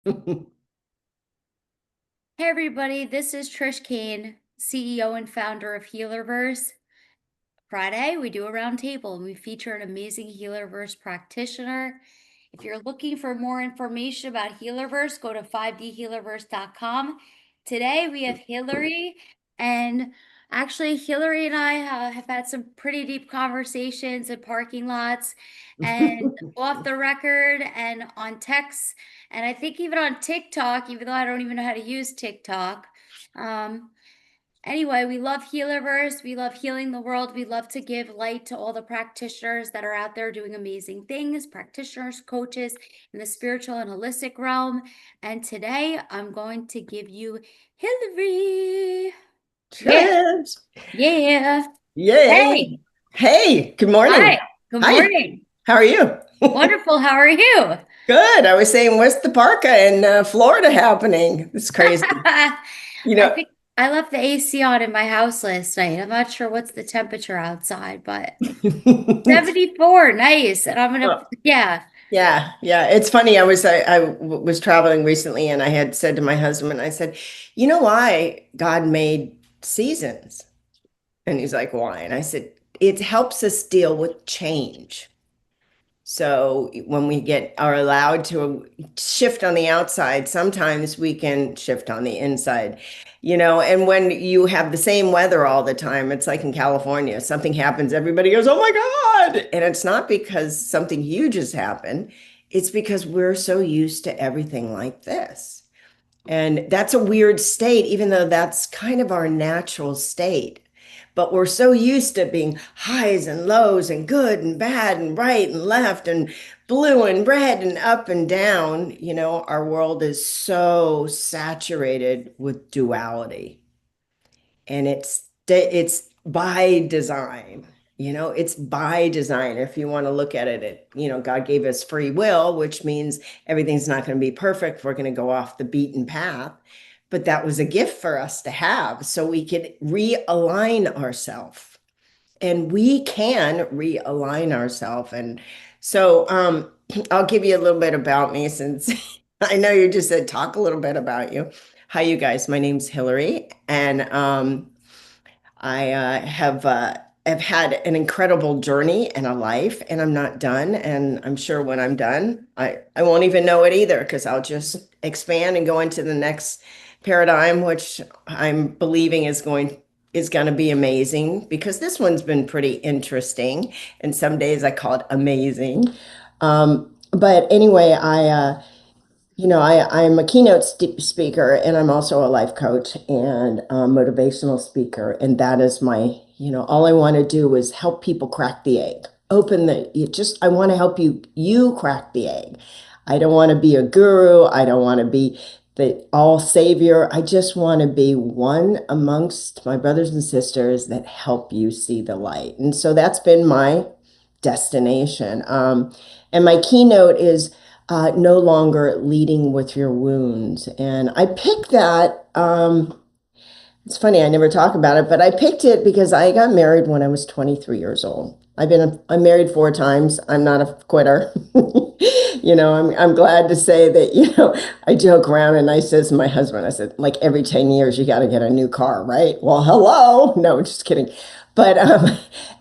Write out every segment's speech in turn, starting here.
Hey everybody, this is Trish Kane, CEO and founder of Healerverse. Friday, we do a roundtable and we feature an amazing Healerverse practitioner. If you're looking for more information about Healerverse, go to 5dhealerverse.com. Today we have Hilary, and actually, Hilary and I have had some pretty deep conversations in parking lots and off the record and on text, and I think even on TikTok, even though I don't even know how to use TikTok. Um, Anyway, we love Healerverse. We love healing the world. We love to give light to all the practitioners that are out there doing amazing things, practitioners, coaches in the spiritual and holistic realm. And today I'm going to give you Hilary. Yeah, Trish. yeah. Yay. Hey, Hey, good morning. hi, good Hi, morning. how are you? Wonderful. How are you? Good. I was saying, what's the parka in Florida happening? It's crazy. You I know, think I left the AC on in my house last night. I'm not sure what's the temperature outside, but 74, nice. And I'm gonna, Oh, yeah. yeah. It's funny. I was traveling recently and I had said to my husband, I said, you know why God made seasons? And he's like, why? And I said, it helps us deal with change. So when we get are allowed to shift on the outside, sometimes we can shift on the inside, and when you have the same weather all the time, it's like in California, something happens, everybody goes, "Oh my God." And it's not because something huge has happened. It's because we're so used to everything like this. And that's a weird state, even though that's kind of our natural state. But we're so used to being highs and lows and good and bad and right and left and blue and red and up and down. Our world is so saturated with duality. And it's by design. It's by design. If you want to look at it, God gave us free will, which means everything's not going to be perfect. We're going to go off the beaten path. But that was a gift for us to have so we could realign ourselves. And we can realign ourselves. And so I'll give you a little bit about me since I know you just said talk a little bit about you. Hi, you guys. My name's Hilary, and I have had an incredible journey and a life, and I'm not done. And I'm sure when I'm done, I won't even know it either because I'll just expand and go into the next paradigm, which I'm believing is going to be amazing because this one's been pretty interesting, and some days I call it amazing. But anyway, I'm a keynote speaker, and I'm also a life coach and a motivational speaker. And that is all I want to do is help people crack the egg. I want to help you crack the egg. I don't want to be a guru. I don't want to be the all savior. I just want to be one amongst my brothers and sisters that help you see the light. And so that's been my destination. And my keynote is no longer leading with your wounds. And I picked that. It's funny, I never talk about it, but I picked it because I got married when I was 23 years old. I'm married 4 times. I'm not a quitter. I'm glad to say that, I joke around and I says to my husband, I said, like every 10 years, you got to get a new car, right? Well, hello. No, just kidding. But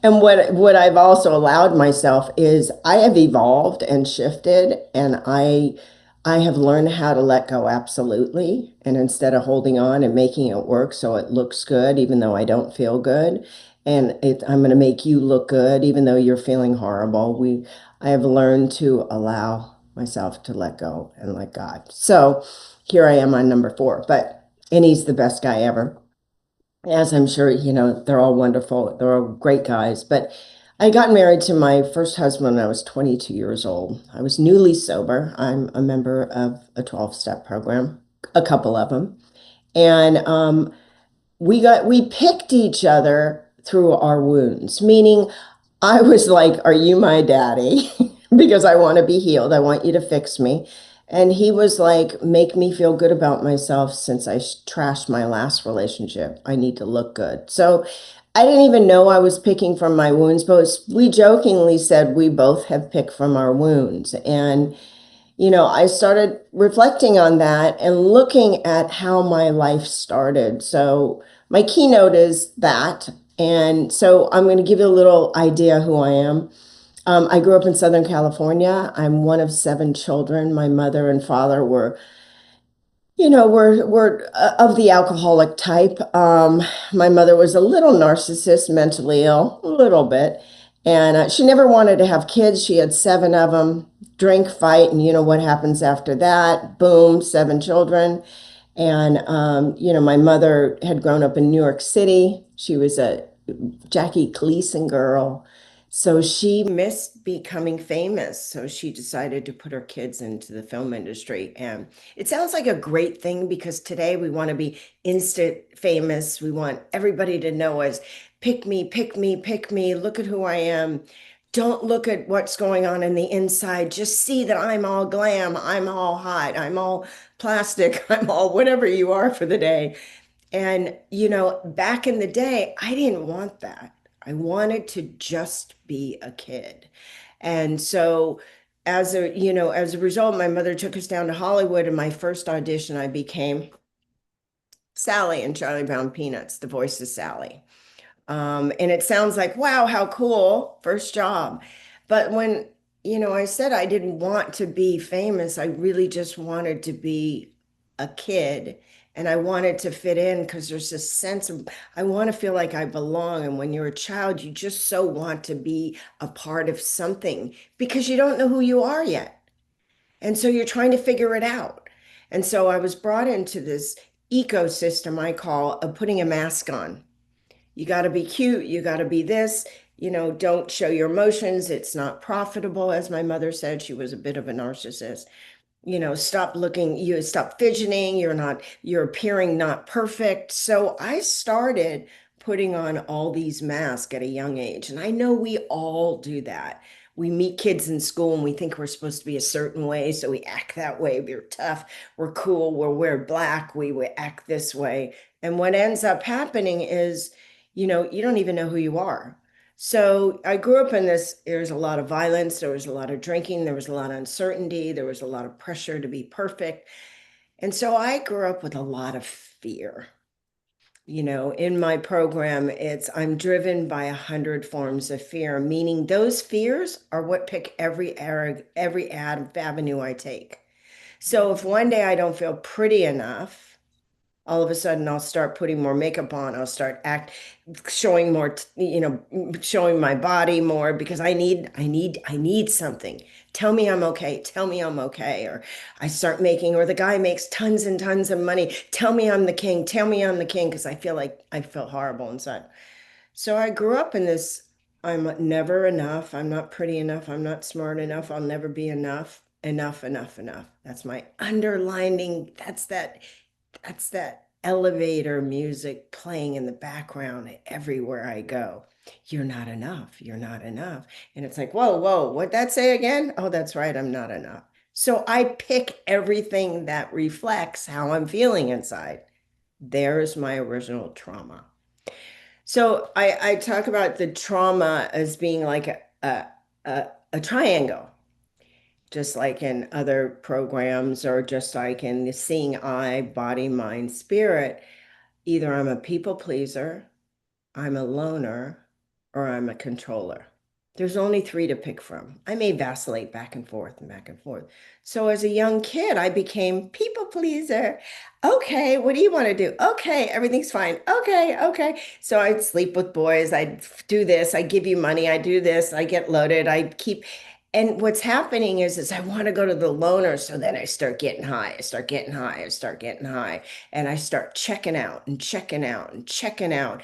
and what I've also allowed myself is I have evolved and shifted, and I have learned how to let go absolutely. And instead of holding on and making it work so it looks good, even though I don't feel good, I'm going to make you look good, even though you're feeling horrible. I have learned to allow myself to let go and let God. So here I am on number 4, and he's the best guy ever. As I'm sure, they're all wonderful. They're all great guys. But I got married to my first husband when I was 22 years old. I was newly sober. I'm a member of a 12-step program, a couple of them. And we picked each other through our wounds, meaning I was like, "Are you my daddy?" Because I want to be healed. I want you to fix me. And he was like, "Make me feel good about myself since I trashed my last relationship. I need to look good." So I didn't even know I was picking from my wounds, but we jokingly said we both have picked from our wounds. And I started reflecting on that and looking at how my life started. So my keynote is that. And so I'm going to give you a little idea who I am. I grew up in Southern California. I'm one of seven children. My mother and father were of the alcoholic type. My mother was a little narcissist, mentally ill, a little bit, and she never wanted to have kids. She had seven of them. Drink, fight, and you know what happens after that? Boom, seven children. And my mother had grown up in New York City. She was a Jackie Gleason girl. So she missed becoming famous. So she decided to put her kids into the film industry. And it sounds like a great thing because today we want to be instant famous. We want everybody to know us. Pick me, pick me, pick me. Look at who I am. Don't look at what's going on in the inside. Just see that I'm all glam. I'm all hot. I'm all plastic. I'm all whatever you are for the day. And, back in the day, I didn't want that. I wanted to just be a kid. And so as a result, my mother took us down to Hollywood, and my first audition, I became Sally in Charlie Brown Peanuts, the voice of Sally. And it sounds like, wow, how cool, first job. But when, I said I didn't want to be famous, I really just wanted to be a kid. And I wanted to fit in because there's this sense of, I want to feel like I belong. And when you're a child, you just so want to be a part of something because you don't know who you are yet. And so you're trying to figure it out. And so I was brought into this ecosystem I call of putting a mask on. You got to be cute. You got to be this. Don't show your emotions. It's not profitable. As my mother said, she was a bit of a narcissist. Stop looking, you stop fidgeting. You're appearing not perfect. So I started putting on all these masks at a young age. And I know we all do that. We meet kids in school and we think we're supposed to be a certain way. So we act that way. We're tough. We're cool. We're black. We act this way. And what ends up happening is, you don't even know who you are. So I grew up in this, there's a lot of violence, there was a lot of drinking, there was a lot of uncertainty, there was a lot of pressure to be perfect. And so I grew up with a lot of fear. In my program, I'm driven by 100 forms of fear, meaning those fears are what pick every avenue I take. So if one day I don't feel pretty enough, all of a sudden I'll start putting more makeup on. I'll start showing more, showing my body more because I need something. Tell me I'm okay. Tell me I'm okay. Or I start making, or the guy makes tons and tons of money. Tell me I'm the king. Tell me I'm the king because I feel like I feel horrible inside. So I grew up in this, I'm never enough. I'm not pretty enough. I'm not smart enough. I'll never be enough. Enough, enough, enough. That's my underlining. That's that elevator music playing in the background everywhere I go. You're not enough. You're not enough. And it's like, whoa, whoa, what'd that say again? Oh, that's right. I'm not enough. So I pick everything that reflects how I'm feeling inside. There's my original trauma. So I talk about the trauma as being like a triangle, just like in other programs or just like in the seeing eye, body, mind, spirit. Either I'm a people pleaser, I'm a loner, or I'm a controller. There's only three to pick from. I may vacillate back and forth and back and forth. So as a young kid, I became people pleaser. Okay, what do you want to do? Okay, everything's fine. Okay, okay. So I'd sleep with boys. I'd do this. I give you money. I do this. I get loaded. I keep. And what's happening is I want to go to the loner. So then I start getting high. I start getting high. I start getting high. And I start checking out and checking out and checking out.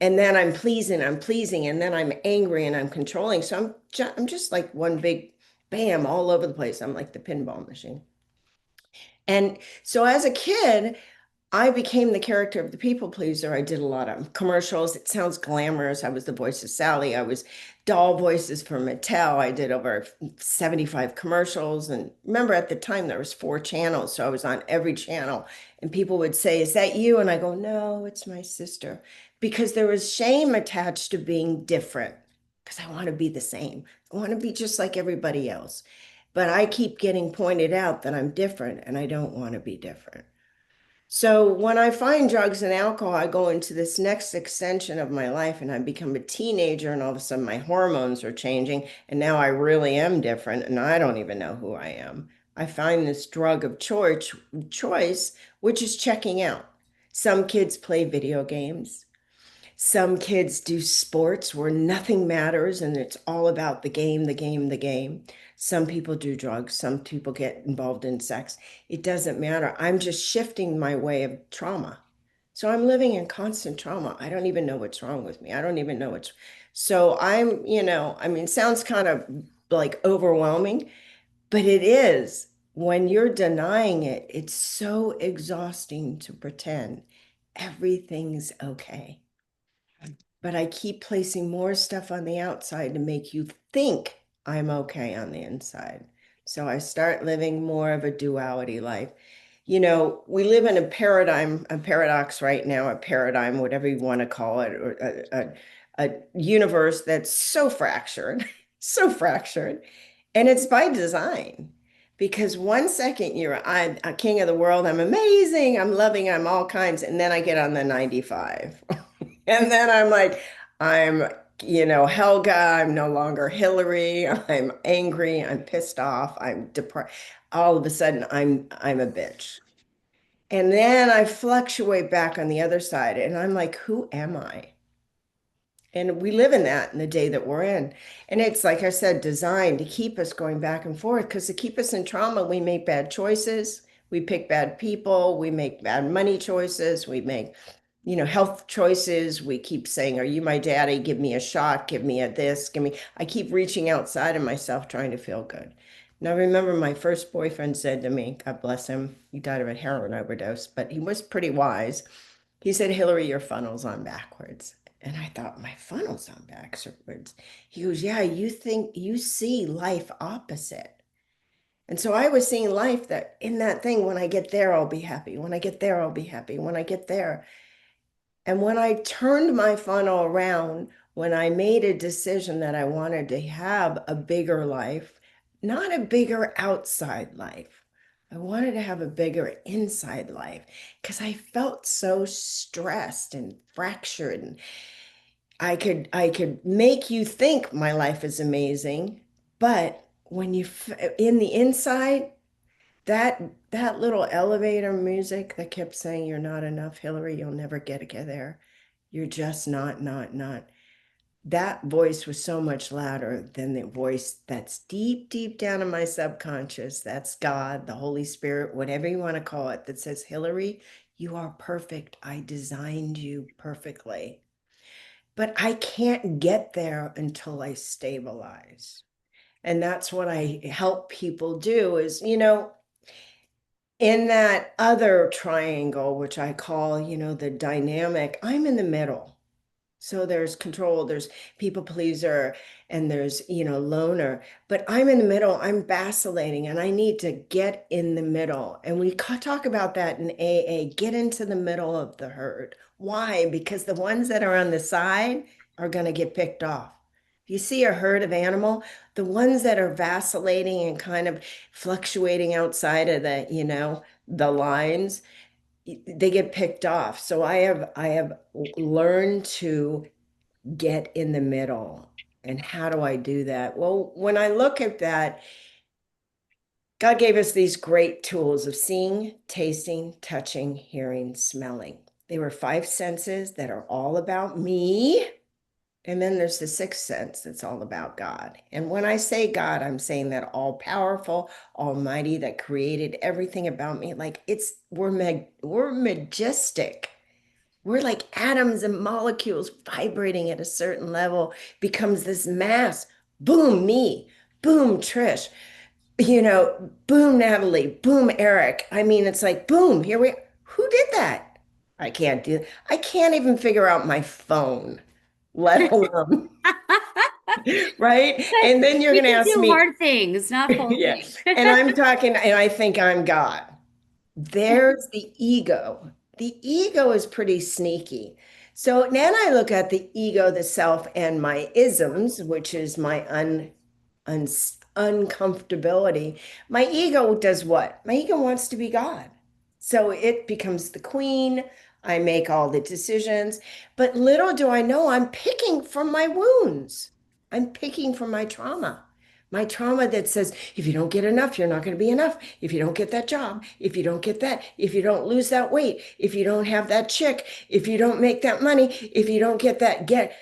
And then I'm pleasing, and then I'm angry and I'm controlling. So I'm just like one big bam all over the place. I'm like the pinball machine. And so as a kid, I became the character of the people pleaser. I did a lot of commercials. It sounds glamorous. I was the voice of Sally. I was doll voices for Mattel. I did over 75 commercials. And remember at the time there was 4 channels. So I was on every channel and people would say, "Is that you?" And I go, "No, it's my sister." Because there was shame attached to being different because I want to be the same. I want to be just like everybody else. but I keep getting pointed out that I'm different and I don't want to be different. So when I find drugs and alcohol, I go into this next extension of my life and I become a teenager and all of a sudden my hormones are changing and now I really am different and I don't even know who I am. I find this drug of choice, which is checking out. Some kids play video games. Some kids do sports where nothing matters and it's all about the game, the game, the game. Some people do drugs. Some people get involved in sex. It doesn't matter. I'm just shifting my way of trauma. So I'm living in constant trauma. I don't even know what's wrong with me. I don't even know what's. So I'm, I mean, sounds kind of like overwhelming, but it is. When you're denying it, it's so exhausting to pretend everything's okay. But I keep placing more stuff on the outside to make you think I'm okay on the inside. So I start living more of a duality life. We live in a paradigm, a paradox right now, a paradigm, whatever you want to call it, or a universe that's so fractured, so fractured. And it's by design. Because one second I'm a king of the world, I'm amazing, I'm loving, I'm all kinds. And then I get on the 95. And then I'm like, I'm, Helga, I'm no longer Hillary, I'm angry, I'm pissed off, I'm depressed. All of a sudden, I'm a bitch. And then I fluctuate back on the other side, and I'm like, who am I? And we live in that in the day that we're in. And it's like I said, designed to keep us going back and forth because to keep us in trauma, we make bad choices. We pick bad people. We make bad money choices. We make, health choices. We keep saying, are you my daddy? Give me a shot. Give me a this. Give me. I keep reaching outside of myself trying to feel good. Now, I remember my first boyfriend said to me, God bless him, he died of a heroin overdose, but he was pretty wise. He said, Hillary, your funnel's on backwards. And I thought, my funnel's on backwards. He goes, yeah, you think you see life opposite. And so I was seeing life that in that thing, when I get there, I'll be happy. When I get there, I'll be happy. When I get there. And when I turned my funnel around, when I made a decision that I wanted to have a bigger life, not a bigger outside life, I wanted to have a bigger inside life because I felt so stressed and fractured. And I could make you think my life is amazing, but when you in the inside, that that little elevator music that kept saying you're not enough, Hillary, you'll never get there. You're just not. That voice was so much louder than the voice that's deep, deep down in my subconscious. That's God, the Holy Spirit, whatever you want to call it, that says, Hillary, you are perfect. I designed you perfectly. But I can't get there until I stabilize. And that's what I help people do is, in that other triangle, which I call, the dynamic, I'm in the middle. So there's control, there's people pleaser, and there's, loner. But I'm in the middle, I'm vacillating, and I need to get in the middle. And we talk about that in AA, get into the middle of the herd. Why? Because the ones that are on the side are going to get picked off. If you see a herd of animal, the ones that are vacillating and kind of fluctuating outside of the lines, they get picked off. So I have learned to get in the middle. And how do I do that? Well, when I look at that, God gave us these great tools of seeing, tasting, touching, hearing, smelling. They were five senses that are all about me. And then there's the sixth sense that's all about God. And when I say God, I'm saying that all powerful, almighty, that created everything about me. Like we're majestic. We're like atoms and molecules vibrating at a certain level, becomes this mass. Boom, me. Boom, Trish. Boom, Natalie. Boom, Eric. I mean, it's like, boom, here we are. Who did that? I can't do I can't even figure out my phone, let alone, right? And then you're We going to can ask do me, hard things, not full yeah. things. And I'm talking, and I think I'm God. There's the ego. The ego is pretty sneaky. So then I look at the ego, the self, and my isms, which is my uncomfortability. My ego does what? My ego wants to be God. So it becomes the queen. I make all the decisions. But little do I know, I'm picking from my wounds. I'm picking from my trauma. My trauma that says, if you don't get enough, you're not going to be enough. If you don't get that job, if you don't get that, if you don't lose that weight, if you don't have that chick, if you don't make that money, if you don't get that,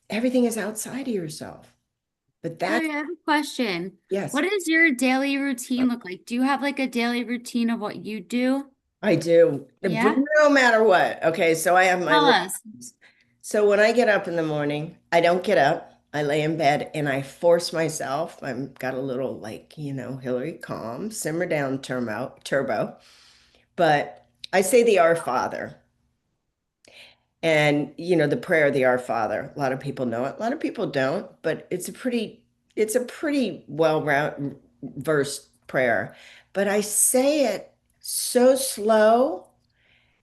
everything is outside of yourself. But that's, Hilary, I have a question. yes, What does your daily routine look like? Do you have like a daily routine of what you do? I do. Yeah? No matter what. Okay, so I have my Tell little. us. So when I get up in the morning, I don't get up. I lay in bed and I force myself. I've got a little like, Hillary, calm, simmer down, turbo. But I say the Our Father. And the prayer, the Our Father. A lot of people know it. A lot of people don't, but it's a pretty well versed prayer. But I say it so slow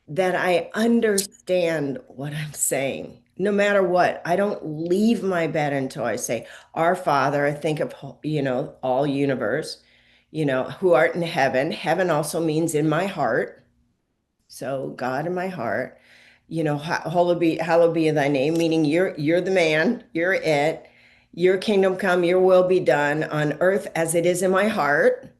that I understand what I'm saying. No matter what, I don't leave my bed until I say, Our Father. I think of, all universe, who art in heaven. Heaven also means in my heart. So God in my heart, hallowed be thy name, meaning you're the man, you're it. Your kingdom come, your will be done on earth as it is in my heart,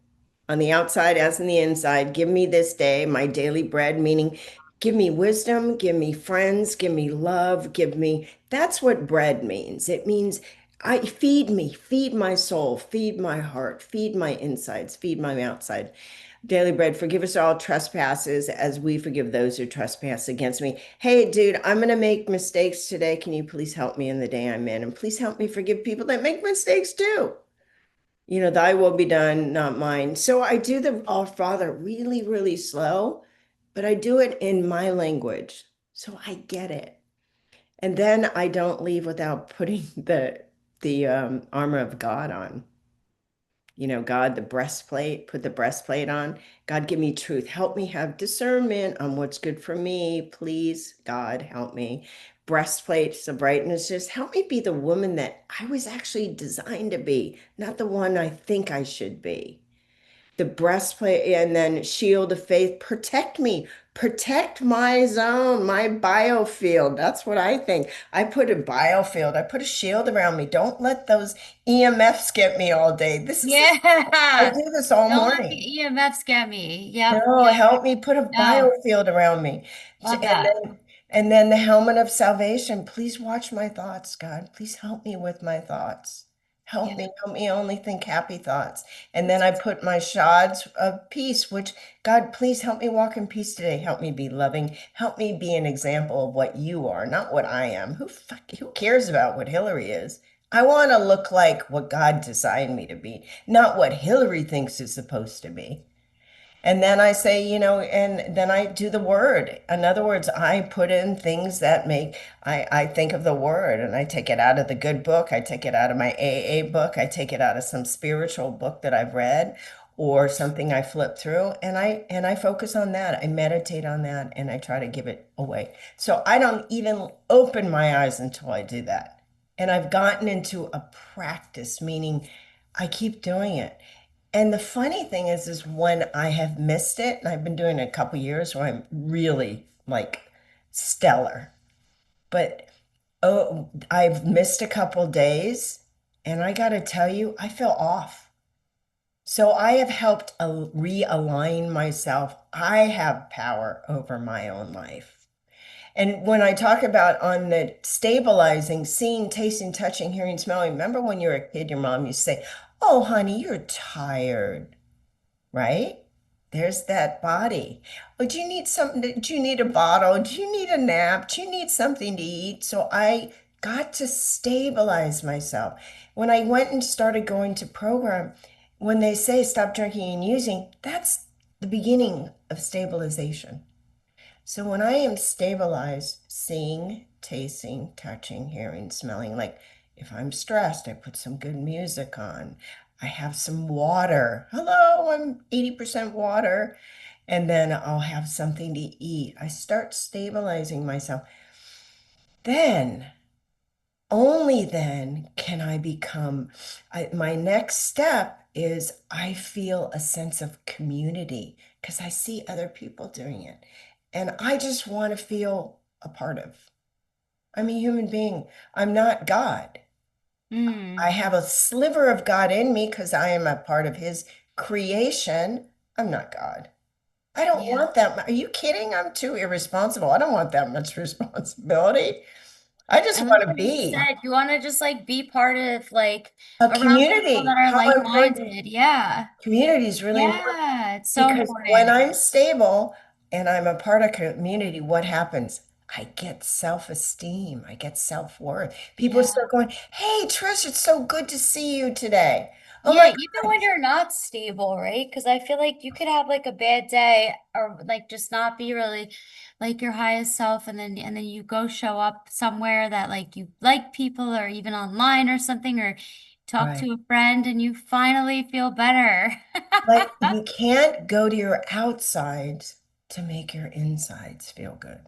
on the outside as in the inside. Give me this day my daily bread, meaning give me wisdom, give me friends, give me love, that's what bread means. It means I feed me, feed my soul, feed my heart, feed my insides, feed my outside. Daily bread, forgive us all trespasses as we forgive those who trespass against me. Hey, dude, I'm going to make mistakes today. Can you please help me in the day I'm in? And please help me forgive people that make mistakes too. Thy will be done, not mine. So I do the Our Father really, really slow, but I do it in my language. So I get it. And then I don't leave without putting the armor of God on. God, the breastplate, put the breastplate on. God, give me truth. Help me have discernment on what's good for me. Please, God, help me. Breastplate, so brightness, just help me be the woman that I was actually designed to be, not the one I think I should be. The breastplate and then shield of faith, protect me, protect my zone, my biofield. That's what I think. I put a biofield, I put a shield around me. Don't let those EMFs get me all day. I Yeah. do this all Don't let the morning. EMFs get me. Yep. No, Yep. help me put a No. biofield around me. Love And that. then the helmet of salvation. Please watch my thoughts, God. Please help me with my thoughts. Yeah. Help me only think happy thoughts. And then That's I put my shods of peace, which God, please help me walk in peace today. Help me be loving. Help me be an example of what you are, not what I am. Who cares about what Hillary is? I want to look like what God designed me to be, not what Hillary thinks is supposed to be. And then I say, and then I do the word. In other words, I put in things that I think of the word and I take it out of the good book. I take it out of my AA book. I take it out of some spiritual book that I've read or something I flip through and I focus on that. I meditate on that and I try to give it away. So I don't even open my eyes until I do that. And I've gotten into a practice, meaning I keep doing it. And the funny thing is when I have missed it, and I've been doing it a couple years where I'm really like stellar, but oh, I've missed a couple days, and I got to tell you, I feel off. So I have helped realign myself. I have power over my own life. And when I talk about on the stabilizing, seeing, tasting, touching, hearing, smelling, remember when you were a kid, your mom used to say, "Oh, honey, you're tired." Right? There's that body. Oh, do you need something? Do you need a bottle? Do you need a nap? Do you need something to eat? So I got to stabilize myself. When I went and started going to program, when they say stop drinking and using, that's the beginning of stabilization. So when I am stabilized, seeing, tasting, touching, hearing, smelling, like if I'm stressed, I put some good music on. I have some water. Hello, I'm 80% water. And then I'll have something to eat. I start stabilizing myself. Then only then can I become, my next step is I feel a sense of community because I see other people doing it. And I just want to feel a part of. I'm a human being. I'm not God. I Mm, have a sliver of God in me because I am a part of his creation. I'm not God. I don't yeah. want that. Are you kidding? I'm too irresponsible. I don't want that much responsibility. I just And like want to you be said, you want to just like be part of like a around people that community. are How important like-minded. Yeah. community is really important Yeah, it's so because when important. I'm stable and I'm a part of community, what happens? I get self-esteem. I get self-worth. People Yeah. start going, "Hey, Trish, it's so good to see you today. Oh Yeah, my even God." when you're not stable, right? Because I feel like you could have like a bad day or like just not be really like your highest self, and then you go show up somewhere that like you like people or even online or something, or talk Right. to a friend and you finally feel better. Like you can't go to your outsides to make your insides feel good.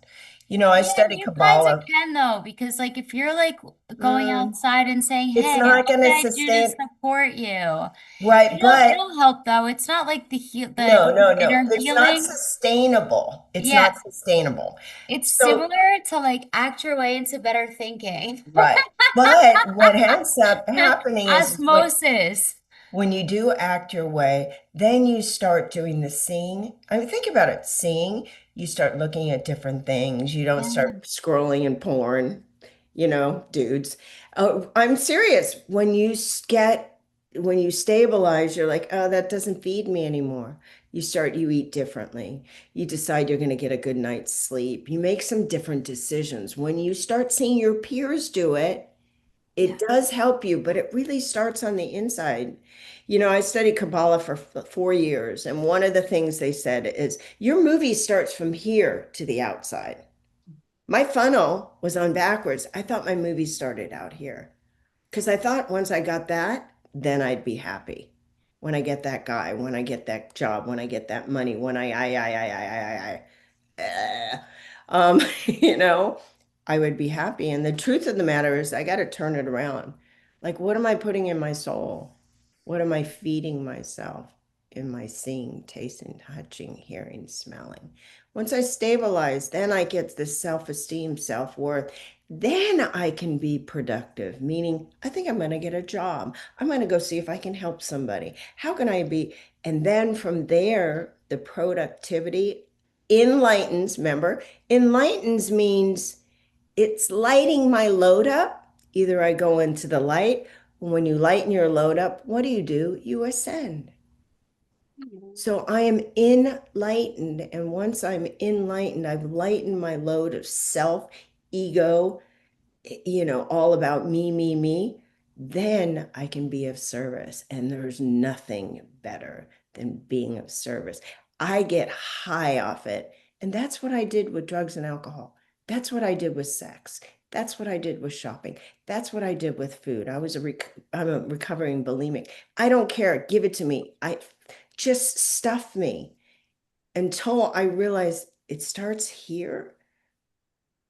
I Yeah, study you kinds of Kabbalah. can though, because like if you're like going Mm, outside and saying, it's "Hey, not what going to can I do to sustain, support you?" right? But It'll help though. It's not like no, the no, no. inner It's not healing. sustainable. It's Yeah, not sustainable. it's So, similar to like act your way into better thinking. right. But what ends up happening is Osmosis. when you do act your way, then you start doing the seeing. I mean, think about it. Seeing, you start looking at different things. You don't Yeah. start scrolling in porn, dudes. Oh, I'm serious. When you stabilize, you're like, oh, that doesn't feed me anymore. You eat differently. You decide you're going to get a good night's sleep. You make some different decisions. When you start seeing your peers do it, it Yeah. does help you, but it really starts on the inside. I studied Kabbalah for 4 years, and one of the things they said is your movie starts from here to the outside. My funnel was on backwards. I thought my movie started out here because I thought once I got that, then I'd be happy. When I get that guy, when I get that job, when I get that money, when eh, um, you know, I would be happy. And the truth of the matter is, I got to turn it around. Like, what am I putting in my soul? What am I feeding myself? Am I seeing, tasting, touching, hearing, smelling? Once I stabilize, then I get this self-esteem, self-worth. Then I can be productive, meaning I think I'm going to get a job. I'm going to go see if I can help somebody. How can I be? And then from there, the productivity enlightens. Remember, enlightens means it's lighting my load up. Either I go into the light, when you lighten your load up, what do? You ascend. So I am enlightened. And once I'm enlightened, I've lightened my load of self, ego, all about me, then I can be of service. And there's nothing better than being of service. I get high off it. And that's what I did with drugs and alcohol. That's what I did with sex. That's what I did with shopping. That's what I did with food. I'm a recovering bulimic. I don't care. Give it to me. I just stuff me until I realize it starts here.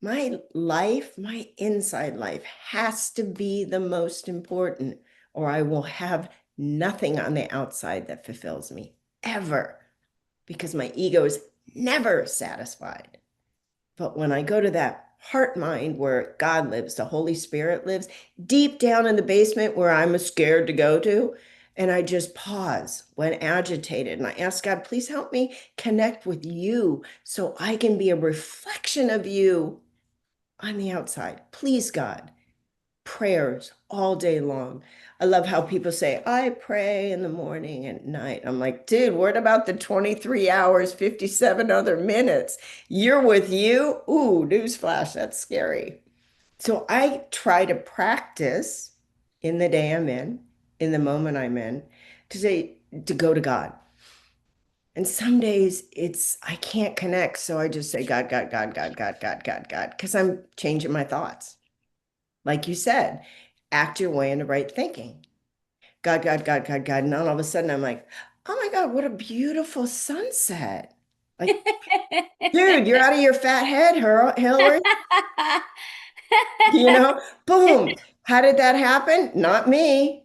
My life, my inside life has to be the most important, or I will have nothing on the outside that fulfills me ever because my ego is never satisfied. But when I go to that heart mind where God lives, the Holy Spirit lives, deep down in the basement where I'm scared to go to, and I just pause when agitated and I ask God, please help me connect with you so I can be a reflection of you on the outside. Please, God, prayers all day long. I love how people say, I pray in the morning and night. I'm like, dude, what about the 23 hours, 57 other minutes? You're with you? Ooh, newsflash, that's scary. So I try to practice in the day I'm in the moment I'm in, to go to God. And some days I can't connect. So I just say, God, God, God, God, God, God, God, God, because I'm changing my thoughts. Like you said, act your way into right thinking. God, God, God, God, God. And then all of a sudden I'm like, oh my God, what a beautiful sunset. Like, dude, you're out of your fat head, Hillary. You know, boom. How did that happen? Not me.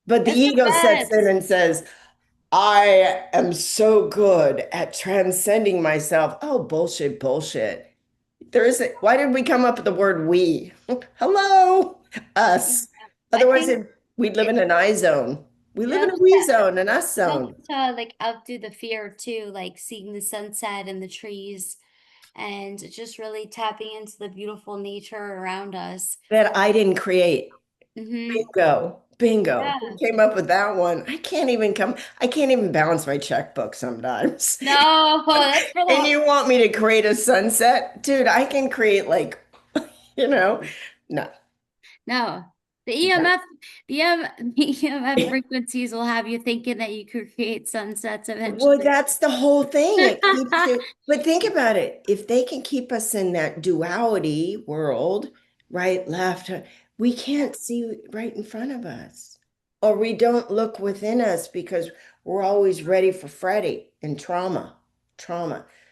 But the It's the ego sets in best. and says, I am so good at transcending myself. Oh, bullshit, bullshit. There isn't, why did we come up with the word we? Hello, Yeah. us. I Otherwise, think we'd live it in an I zone. We live in a helps we zone, an us zone. helps to like outdo the fear too, like seeing the sunset and the trees and just really tapping into the beautiful nature around us. That I didn't create. Hmm. Bingo, bingo. Who Yeah. came up with that one? I can't even balance my checkbook sometimes. No, that's for And the you want me to create a sunset? Dude, I can create like, you know, no. no. The No. EMF, the EMF frequencies will have you thinking that you could create sunsets Well, eventually. that's the whole thing. It keeps you, but think about it. If they can keep us in that duality world, right, left, we can't see right in front of us. Or we don't look within us because we're always ready for Freddy and trauma.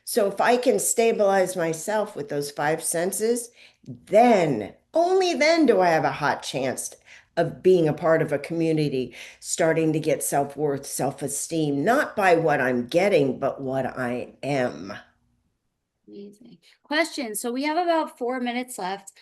So if I can stabilize myself with those five senses, then, only then do I have a hot chance of being a part of a community, starting to get self-worth, self-esteem, not by what I'm getting, but what I am. Amazing. Question. So we have about 4 minutes left.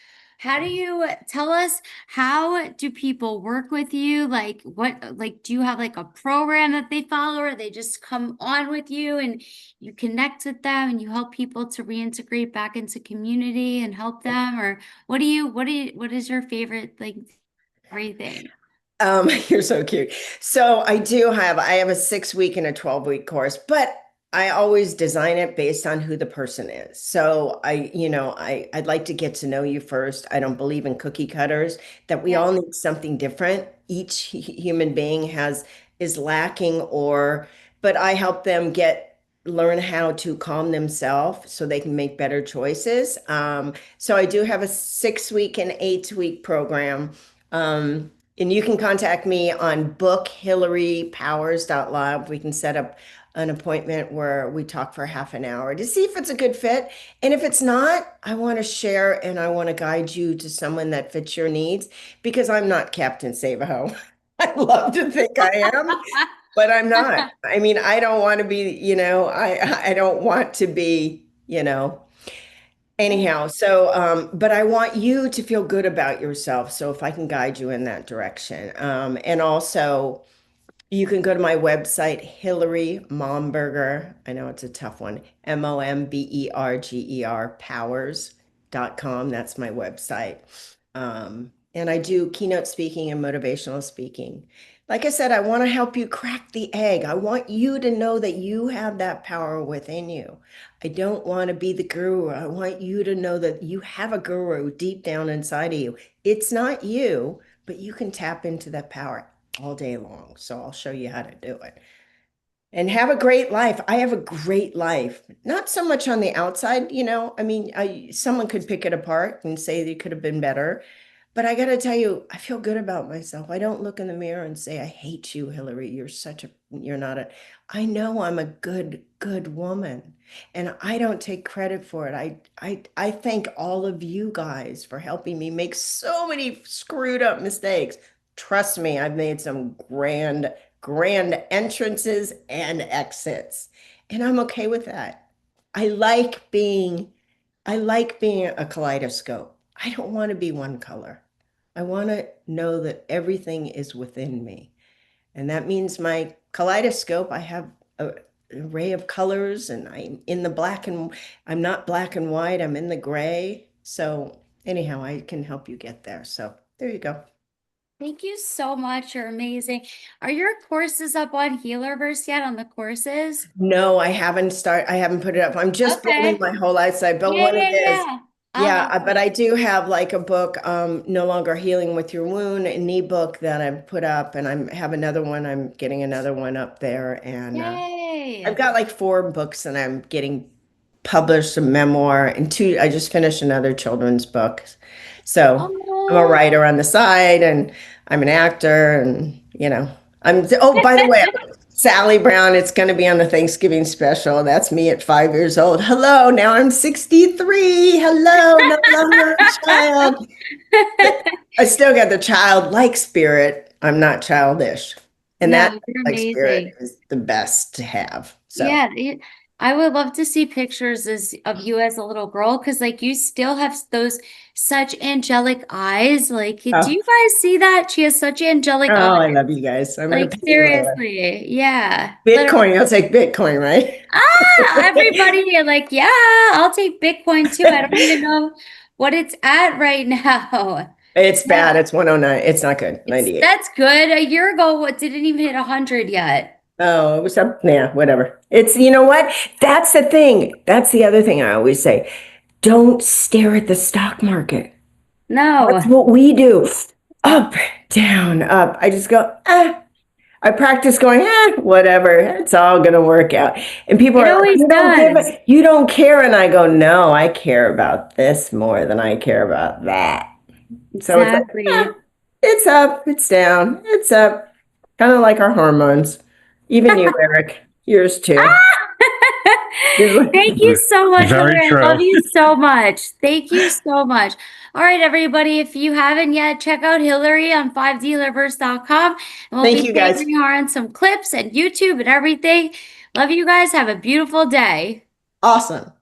How do you tell us how do people work with you? Like like do you have like a program that they follow or they just come on with you and you connect with them and you help people to reintegrate back into community and help them? Or what is your favorite like everything? You're so cute. So I have a 6 week and a 12-week course, but I always design it based on who the person is. So I'd like to get to know you first. I don't believe in cookie cutters, that we Yeah. all need something different. Each human being is lacking but I help them learn how to calm themselves so they can make better choices. So I do have a 6 week and 8 week program. And you can contact me on bookhilarymowers.love. We can set up an appointment where we talk for half an hour to see if it's a good fit. And if it's not, I want to share and I want to guide you to someone that fits your needs because I'm not Captain Save-A-Ho. I love to think I am, but I'm not. I mean, I don't want to be, I don't want to be, Yeah. anyhow, but I want you to feel good about yourself. So if I can guide you in that direction. And also you can go to my website, Hilary Momberger. I know it's a tough one. Momberger powers.com. That's my website. And I do keynote speaking and motivational speaking. Like I said, I want to help you crack the egg. I want you to know that you have that power within you. I don't want to be the guru. I want you to know that you have a guru deep down inside of you. It's not you, but you can tap into that power all day long. So I'll show you how to do it. And have a great life. I have a great life. Not so much on the outside, I mean, someone could pick it apart and say they could have been better. But I got to tell you, I feel good about myself. I don't look in the mirror and say, I hate you, Hilary. You're not a, I know I'm a good woman. And I don't take credit for it. I thank all of you guys for helping me make so many screwed up mistakes. Trust me, I've made some grand entrances and exits. And I'm okay with that. I like being I like being a kaleidoscope. I don't want to be one color. I want to know that everything is within me. And that means my kaleidoscope, I have an array of colors and I'm not black and white, I'm in the gray. So anyhow, I can help you get there. So there you go. Thank you so much. You're amazing. Are your courses up on Healerverse yet on the courses? No, I haven't put it up. I'm just building Okay. my whole lifestyle. But Yeah, what it yeah, is, yeah. I yeah, love but it. I do have like a book, No Longer Healing with Your Wound, an ebook that I've put up, and have another one. I'm getting another one up there, and I've Yay. got like four books, and I'm getting published a memoir and two. I just finished another children's book, so I'm a Oh, writer on the side, and I'm an actor, and I'm. Oh, by the way. Sally Brown, it's going to be on the Thanksgiving special. That's me at 5 years old. Hello, now I'm 63. Hello, no longer a child. I still got the childlike spirit. I'm not childish. And that No, you're like spirit amazing. is the best to have. So, Yeah, I would love to see pictures of you as a little girl because like you still have those such angelic eyes. Like, do oh, you guys see that? She has such angelic eyes. I love you guys. I'm going Like to pay you later. seriously. Yeah. Literally. Bitcoin, I'll take Bitcoin, right? Everybody, you're like, yeah, I'll take Bitcoin too. I don't even know what it's at right now. It's Yeah, bad. It's 109. It's not good. 98. that's good. A year ago, what didn't even hit 100 yet. Oh, it was up. Yeah, whatever. It's, you know what? That's the thing. That's the other thing I always say. Don't stare at the stock market. That's No, what we do. Up, down, up. I just go, ah. I practice going, whatever. It's all gonna work out. And people it are like, always you don't give does. it, you don't care. And I go, no, I care about this more than I care about that. So it's like, Exactly. it's up, it's down, it's up. Kind of like our hormones. Even you, Eric, yours too. Thank you so much, Very Hilary. I love true. you so much. Thank you so much. All right, everybody, if you haven't yet, check out Hilary on 5dhealerverse.com. And we'll Thank be you guys. tagging her on some clips and YouTube and everything. Love you guys. Have a beautiful day. Awesome.